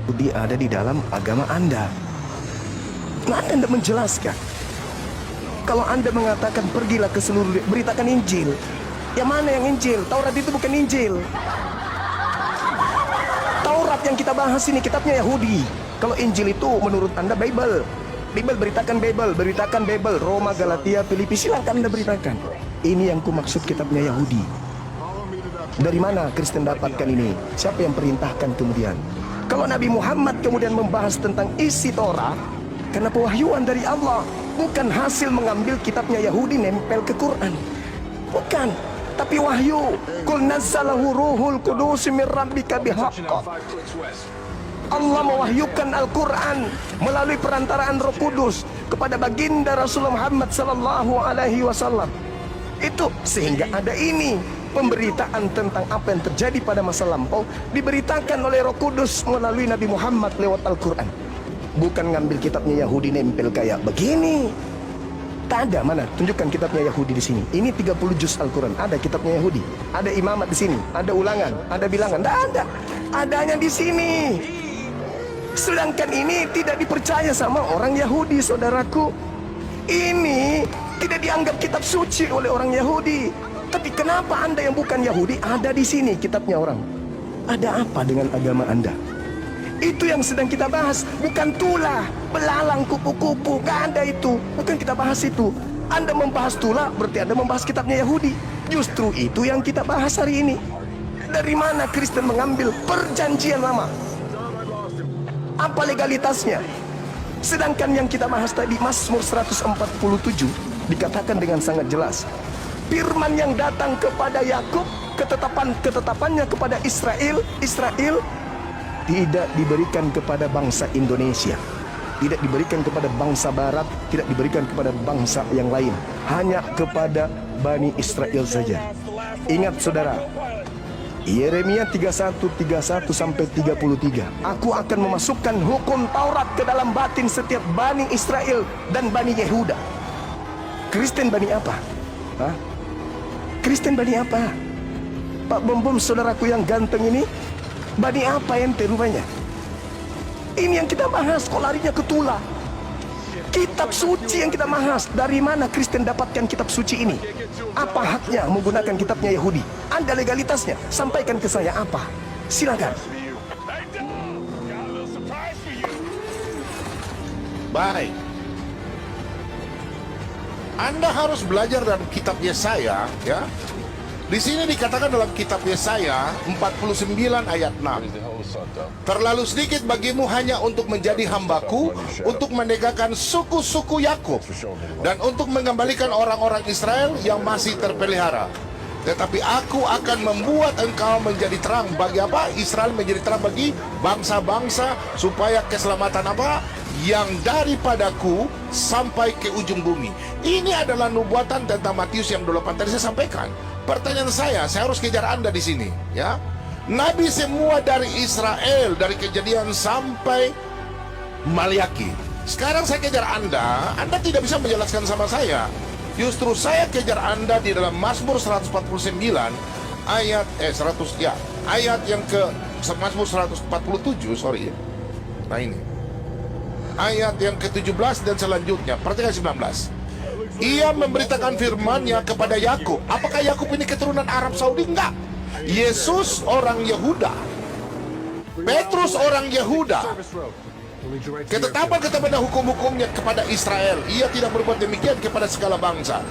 Yahudi ada di dalam agama Anda. Nah, Anda menjelaskan. Kalau Anda mengatakan pergilah ke seluruh, beritakan Injil. Yang mana yang Injil? Taurat itu bukan Injil. Taurat yang kita bahas ini kitabnya Yahudi. Kalau Injil itu menurut Anda Bible. Bible, beritakan Bible, beritakan Bible. Roma, Galatia, Filipi, silakan Anda beritakan. Ini yang kumaksud kitabnya Yahudi. Dari mana Kristen dapatkan ini? Siapa yang perintahkan kemudian? Kalau Nabi Muhammad kemudian membahas tentang isi Torah, karena pewahyuan dari Allah, bukan hasil mengambil kitabnya Yahudi nempel ke Quran. Bukan, tapi wahyu. Qul nazzalahu ruhul qudus min rabbika bihaqq. Allah mewahyukan Al-Quran melalui perantaraan Roh Kudus kepada baginda Rasulullah Muhammad sallallahu alaihi wasallam. Itu sehingga ada ini pemberitaan tentang apa yang terjadi pada masa lampau diberitakan oleh Roh Kudus melalui Nabi Muhammad lewat Al-Quran. Bukan ngambil kitabnya Yahudi nempel kayak begini. Tak ada, mana? Tunjukkan kitabnya Yahudi di sini. Ini 30 juz Al-Quran. Ada kitabnya Yahudi. Ada imamat di sini. Ada ulangan. Ada bilangan. Tak ada. Adanya di sini. Sedangkan ini tidak dipercaya sama orang Yahudi, saudaraku. Ini tidak dianggap kitab suci oleh orang Yahudi. Tapi kenapa Anda yang bukan Yahudi ada di sini kitabnya orang? Ada apa dengan agama Anda? Itu yang sedang kita bahas, bukan tulah, belalang, kupu-kupu, gak ada itu. Bukan kita bahas itu. Anda membahas tulah, berarti Anda membahas kitabnya Yahudi. Justru itu yang kita bahas hari ini. Dari mana Kristen mengambil perjanjian lama? Apa legalitasnya? Sedangkan yang kita bahas tadi, Mazmur 147, dikatakan dengan sangat jelas. Firman yang datang kepada Yakub, ketetapannya kepada Israel tidak diberikan kepada bangsa Indonesia, tidak diberikan kepada bangsa Barat, tidak diberikan kepada bangsa yang lain, hanya kepada Bani Israel saja. Ingat saudara, Yeremia 31 sampai 33. Aku akan memasukkan hukum Taurat ke dalam batin setiap Bani Israel dan Bani Yehuda. Kristen Bani apa? Hah? Kristen Bani apa? Pak Bom saudaraku yang ganteng ini, Bani apa ente rupanya? Ini yang kita bahas, kok larinya ke tulah. Kitab suci yang kita bahas. Dari mana Kristen dapatkan kitab suci ini? Apa haknya menggunakan kitabnya Yahudi? Anda legalitasnya, sampaikan ke saya apa? Silakan. Baik. Anda harus belajar dalam kitab Yesaya, ya. Di sini dikatakan dalam kitab Yesaya 49 ayat 6. Terlalu sedikit bagimu hanya untuk menjadi hambaku, untuk menegakkan suku-suku Yakub, dan untuk mengembalikan orang-orang Israel yang masih terpelihara. Tetapi aku akan membuat engkau menjadi terang. Bagi apa? Israel menjadi terang bagi bangsa-bangsa, supaya keselamatan apa? Yang daripadaku sampai ke ujung bumi. Ini adalah nubuatan tentang Matius yang 28 tadi saya sampaikan. Pertanyaan saya harus kejar Anda di sini, ya. Nabi semua dari Israel, dari Kejadian sampai Maliaki. Sekarang saya kejar Anda tidak bisa menjelaskan sama saya. Justru saya kejar Anda di dalam Mazmur 149 ayat ayat yang ke Mazmur 147, sorry. Nah ini. Ayat yang ke-17 dan selanjutnya, perhatikan 19. Ia memberitakan firman-Nya kepada Yakub. Apakah Yakub ini keturunan Arab Saudi? Enggak. Yesus orang Yehuda. Petrus orang Yehuda. Ketetapan hukum-hukumnya kepada Israel. Ia tidak berbuat demikian kepada segala bangsa.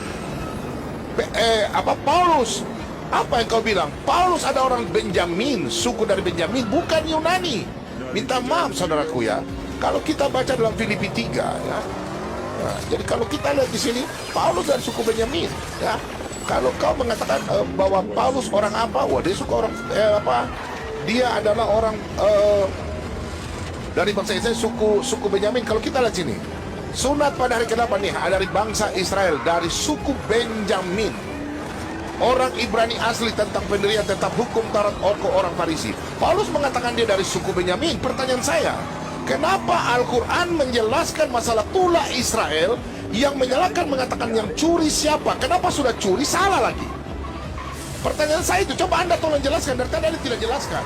Paulus, apa yang kau bilang? Paulus ada orang Benjamin, suku dari Benjamin, bukan Yunani. Minta maaf saudaraku ya. Kalau kita baca dalam Filipi 3 ya. Nah, jadi kalau kita lihat di sini, Paulus dari suku Benyamin, ya. Kalau kau mengatakan bahwa Paulus orang apa? Wah, dia suku orang Dia adalah orang dari bangsa Israel, suku Benyamin. Kalau kita lihat sini, sunat pada hari ke-8 nih dari bangsa Israel, dari suku Benjamin. Orang Ibrani asli tentang pendirian, tentang hukum Taurat, orang Farisi. Paulus mengatakan dia dari suku Benyamin. Pertanyaan saya, kenapa Al-Quran menjelaskan masalah tulah Israel, yang menyalahkan mengatakan yang curi siapa? Kenapa sudah curi salah lagi? Pertanyaan saya itu, coba Anda tolong jelaskan, dari tadi Anda tidak jelaskan.